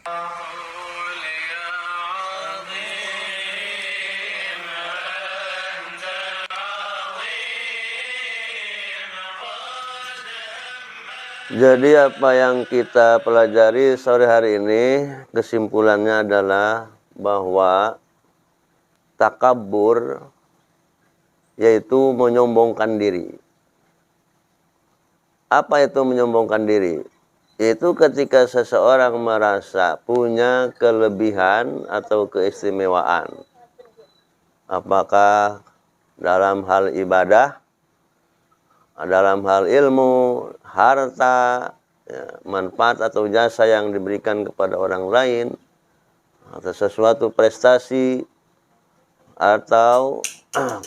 Jadi apa yang kita pelajari sore hari ini, kesimpulannya adalah bahwa takabur yaitu menyombongkan diri. Apa itu menyombongkan diri? Yaitu ketika seseorang merasa punya kelebihan atau keistimewaan. Apakah dalam hal ibadah, dalam hal ilmu, harta, ya, manfaat atau jasa yang diberikan kepada orang lain, atau sesuatu prestasi, atau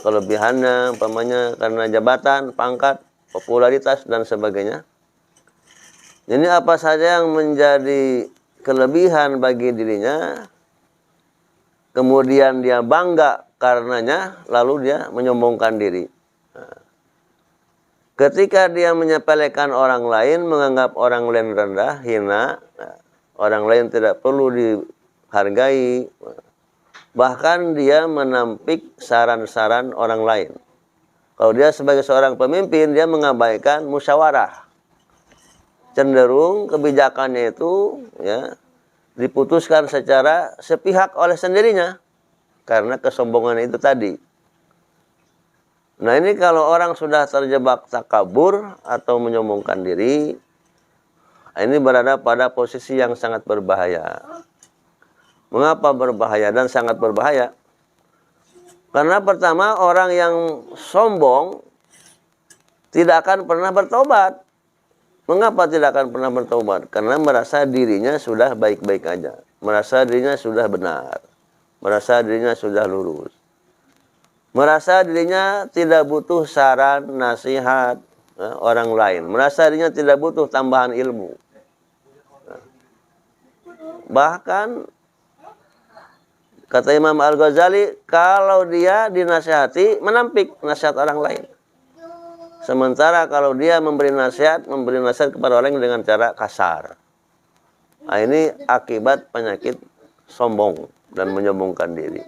kelebihannya, umpamanya karena jabatan, pangkat, popularitas, dan sebagainya. Ini apa saja yang menjadi kelebihan bagi dirinya, kemudian dia bangga karenanya, lalu dia menyombongkan diri. Ketika dia menyepelekan orang lain, menganggap orang lain rendah, hina, orang lain tidak perlu dihargai, bahkan dia menampik saran-saran orang lain. Kalau dia sebagai seorang pemimpin, dia mengabaikan musyawarah. Cenderung kebijakannya itu ya diputuskan secara sepihak oleh sendirinya karena kesombongan itu tadi. Nah ini kalau orang sudah terjebak takabur atau menyombongkan diri, ini berada pada posisi yang sangat berbahaya. Mengapa berbahaya dan sangat berbahaya? Karena pertama, orang yang sombong tidak akan pernah bertobat. Mengapa tidak akan pernah bertobat? Karena merasa dirinya sudah baik-baik aja, merasa dirinya sudah benar, merasa dirinya sudah lurus, merasa dirinya tidak butuh saran, nasihat orang lain, merasa dirinya tidak butuh tambahan ilmu. Bahkan kata Imam Al-Ghazali, kalau dia dinasihati, menampik nasihat orang lain. Sementara kalau dia memberi nasihat kepada orang dengan cara kasar. Nah, ini akibat penyakit sombong dan menyombongkan diri.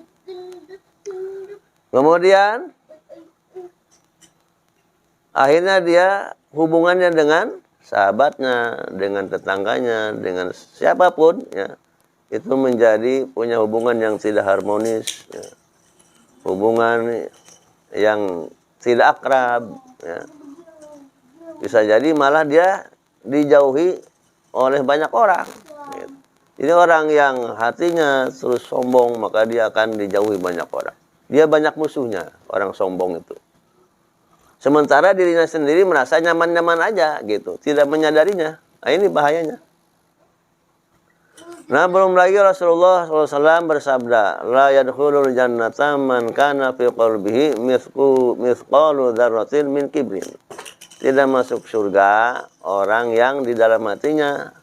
Kemudian akhirnya dia hubungannya dengan sahabatnya, dengan tetangganya, dengan siapapun ya, itu menjadi punya hubungan yang tidak harmonis ya. Hubungan yang tidak akrab ya. Bisa jadi malah dia dijauhi oleh banyak orang gitu. Jadi orang yang hatinya terus sombong, maka dia akan dijauhi banyak orang. Dia banyak musuhnya, orang sombong itu. Sementara dirinya sendiri merasa nyaman-nyaman aja gitu, tidak menyadarinya. Nah, ini bahayanya. Nah, belum lagi Rasulullah SAW bersabda, la yadkhulul jannata man kana fi qalbihi mithqalu dzarratin min kibrin. Tidak masuk surga orang yang di dalam hatinya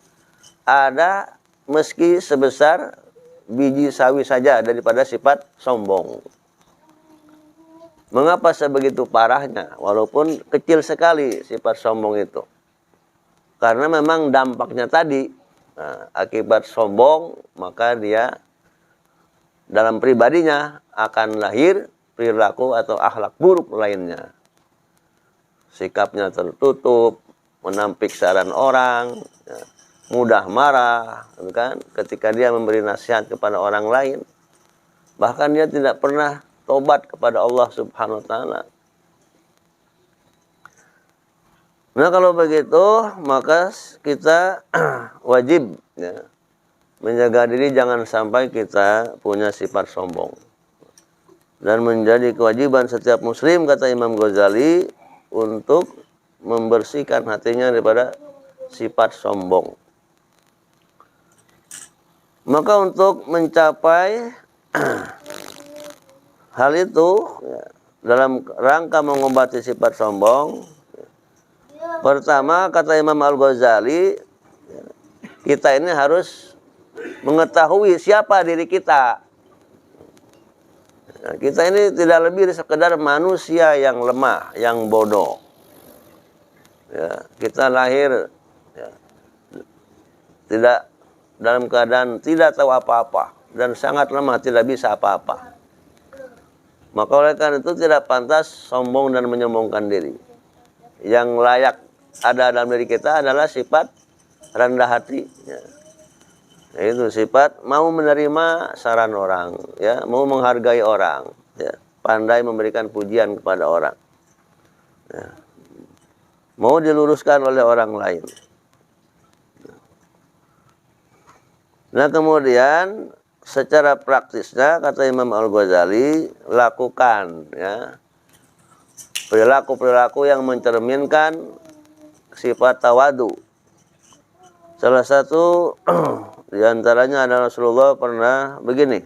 ada meski sebesar biji sawi saja daripada sifat sombong. Mengapa sebegitu parahnya? Walaupun kecil sekali sifat sombong itu. Karena memang dampaknya tadi, nah, akibat sombong, maka dia dalam pribadinya akan lahir perilaku atau akhlak buruk lainnya. Sikapnya tertutup, menampik saran orang, ya, mudah marah, kan? Ketika dia memberi nasihat kepada orang lain. Bahkan dia tidak pernah tobat kepada Allah Subhanahu wa Ta'ala. Nah, kalau begitu, maka kita wajib ya, menjaga diri jangan sampai kita punya sifat sombong. Dan menjadi kewajiban setiap muslim, kata Imam Ghazali, untuk membersihkan hatinya daripada sifat sombong. Maka untuk mencapai hal itu ya, dalam rangka mengobati sifat sombong, pertama kata Imam Al-Ghazali, kita ini harus mengetahui siapa diri kita. Nah, kita ini tidak lebih dari sekedar manusia yang lemah, yang bodoh. Ya, kita lahir ya, tidak dalam keadaan tidak tahu apa-apa dan sangat lemah, tidak bisa apa-apa. Maka oleh karena itu tidak pantas sombong dan menyombongkan diri. Yang layak ada dalam diri kita adalah sifat rendah hati, ya. Itu sifat mau menerima saran orang, ya, mau menghargai orang, ya, pandai memberikan pujian kepada orang, ya, mau diluruskan oleh orang lain. Nah kemudian secara praktisnya kata Imam Al-Ghazali, lakukan, ya, perilaku-perilaku yang mencerminkan sifat tawadu. Salah satu di antaranya adalah Rasulullah pernah begini.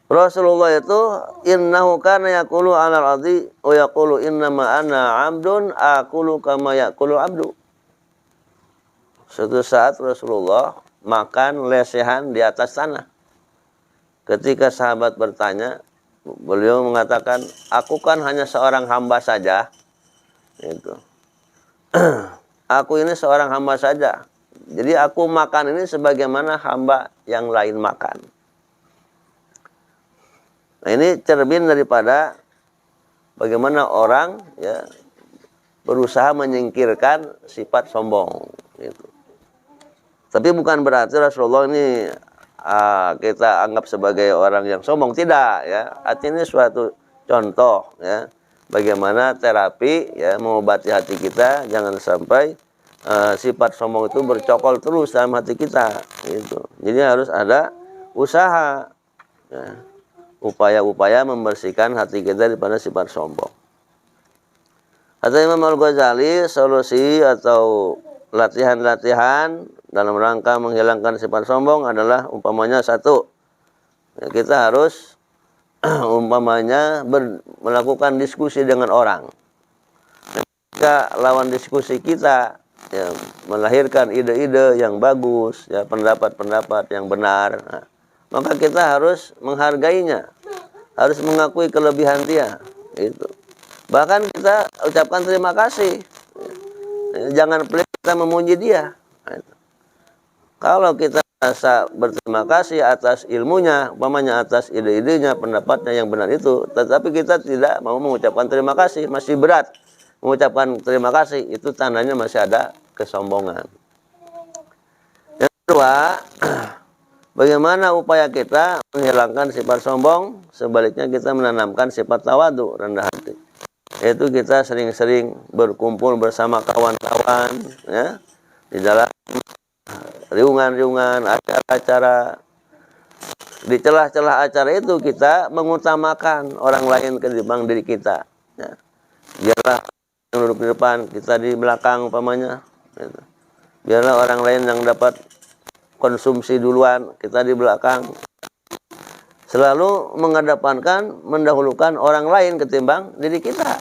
Rasulullah itu innahu kana yaqulu 'alal ardi wa yaqulu innama ana 'abdun aqulu kama yaqulu 'abdu. Suatu saat Rasulullah makan lesehan di atas tanah. Ketika sahabat bertanya, beliau mengatakan, aku kan hanya seorang hamba saja. Itu. Aku ini seorang hamba saja. Jadi aku makan ini sebagaimana hamba yang lain makan. Nah ini cermin daripada bagaimana orang, ya, berusaha menyingkirkan sifat sombong. Gitu. Tapi bukan berarti Rasulullah ini kita anggap sebagai orang yang sombong. Tidak, ya. Artinya ini suatu contoh, ya, bagaimana terapi, ya, mengobati hati kita. Jangan sampai sifat sombong itu bercokol terus dalam hati kita, gitu. Jadi harus ada usaha, ya, upaya-upaya membersihkan hati kita daripada sifat sombong. Kata Imam Al-Ghazali, solusi atau latihan-latihan dalam rangka menghilangkan sifat sombong adalah umpamanya satu, ya, kita harus umpamanya melakukan diskusi dengan orang. Ketika lawan diskusi kita, ya, melahirkan ide-ide yang bagus, ya, pendapat-pendapat yang benar, nah, maka kita harus menghargainya, harus mengakui kelebihan dia, itu. Bahkan kita ucapkan terima kasih, jangan pelit kita memuji dia. Nah, kalau kita rasa berterima kasih atas ilmunya, umpamanya atas ide-idenya, pendapatnya yang benar itu, tetapi kita tidak mau mengucapkan terima kasih, masih berat mengucapkan terima kasih, itu tandanya masih ada kesombongan. Yang kedua, bagaimana upaya kita menghilangkan sifat sombong? Sebaliknya kita menanamkan sifat tawadu, rendah hati. Yaitu kita sering-sering berkumpul bersama kawan-kawan, ya, di dalam riungan-riungan, acara-acara. Di celah-celah acara itu kita mengutamakan orang lain ketimbang diri kita, ya. Biarlah yang duduk di depan, kita di belakang umpamanya, gitu. Biarlah orang lain yang dapat konsumsi duluan, kita di belakang. Selalu mengedepankan, mendahulukan orang lain ketimbang diri kita.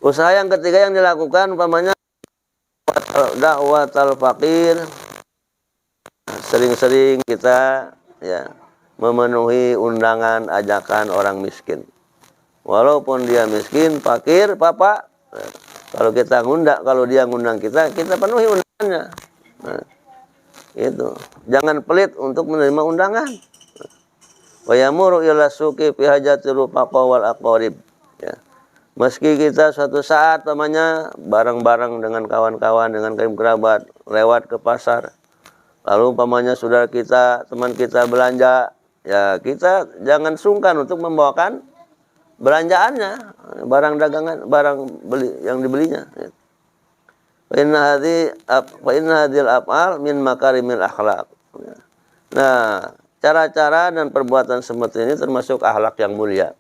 Usaha yang ketiga yang dilakukan umpamanya dakwatul fakir. Sering-sering kita, ya, memenuhi undangan ajakan orang miskin. Walaupun dia miskin, fakir, papa, kalau kita ngundang, kalau dia ngundang kita penuhi undangannya. Nah, itu. Jangan pelit untuk menerima undangan. Wa yamuru ila suqi fi hajatir rufaqa wal aqarib. Ya. Meski kita suatu saat namanya bareng-bareng dengan kawan-kawan, dengan kerabat, lewat ke pasar. Lalu umpamanya saudara kita, teman kita belanja, ya kita jangan sungkan untuk membawakan belanjaannya, barang dagangan, barang beli yang dibelinya. Fa inna hadhil af'al min makarimil akhlaq. Nah, cara-cara dan perbuatan seperti ini termasuk akhlak yang mulia.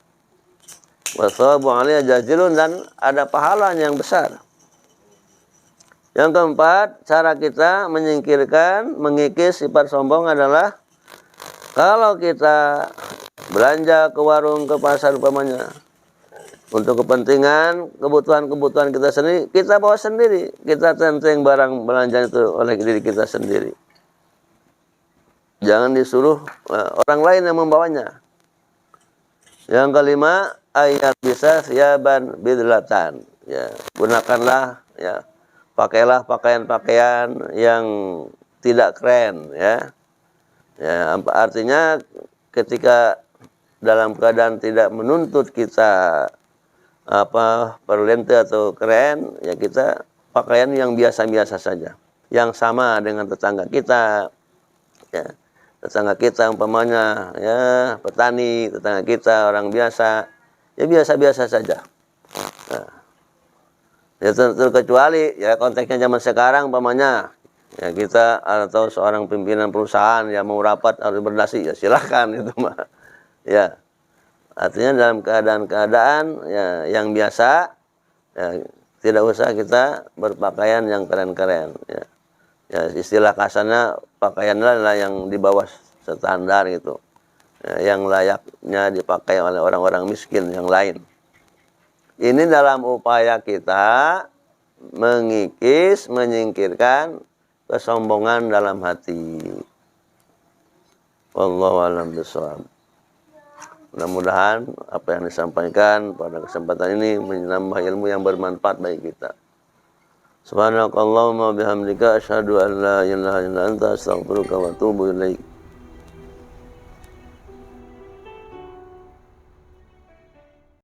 Wa thawabu 'alaiha jazilun, dan ada pahalanya yang besar. Yang keempat, cara kita menyingkirkan, mengikis sifat sombong adalah kalau kita belanja ke warung, ke pasar umpamanya, untuk kepentingan, kebutuhan-kebutuhan kita sendiri, kita bawa sendiri. Kita tenteng barang belanja itu oleh diri kita sendiri. Jangan disuruh orang lain yang membawanya. Yang kelima, ayat bisa siaban bidlatan. Ya, gunakanlah, ya, pakailah pakaian-pakaian yang tidak keren, ya. Ya, artinya ketika dalam keadaan tidak menuntut kita perlente atau keren, ya kita pakaian yang biasa-biasa saja, yang sama dengan tetangga kita, ya. Tetangga kita umpamanya ya petani, tetangga kita orang biasa, ya biasa-biasa saja. Nah, ya terkecuali ya konteksnya zaman sekarang umpamanya ya kita atau seorang pimpinan perusahaan yang mau rapat harus berdasi, ya silahkan itu mah. Ya, artinya dalam keadaan ya yang biasa, ya, tidak usah kita berpakaian yang keren-keren, ya. Ya, istilah kasarnya pakaianlah yang di bawah standar gitu, ya, yang layaknya dipakai oleh orang-orang miskin yang lain. Ini dalam upaya kita mengikis, menyingkirkan kesombongan dalam hati. Wallahu a'lam bishawab. Mudah-mudahan apa yang disampaikan pada kesempatan ini menambah ilmu yang bermanfaat bagi kita. Subhanakallahumma bihamdika asyhadu an la ilaha illa anta astaghfiruka wa atubu ilaik.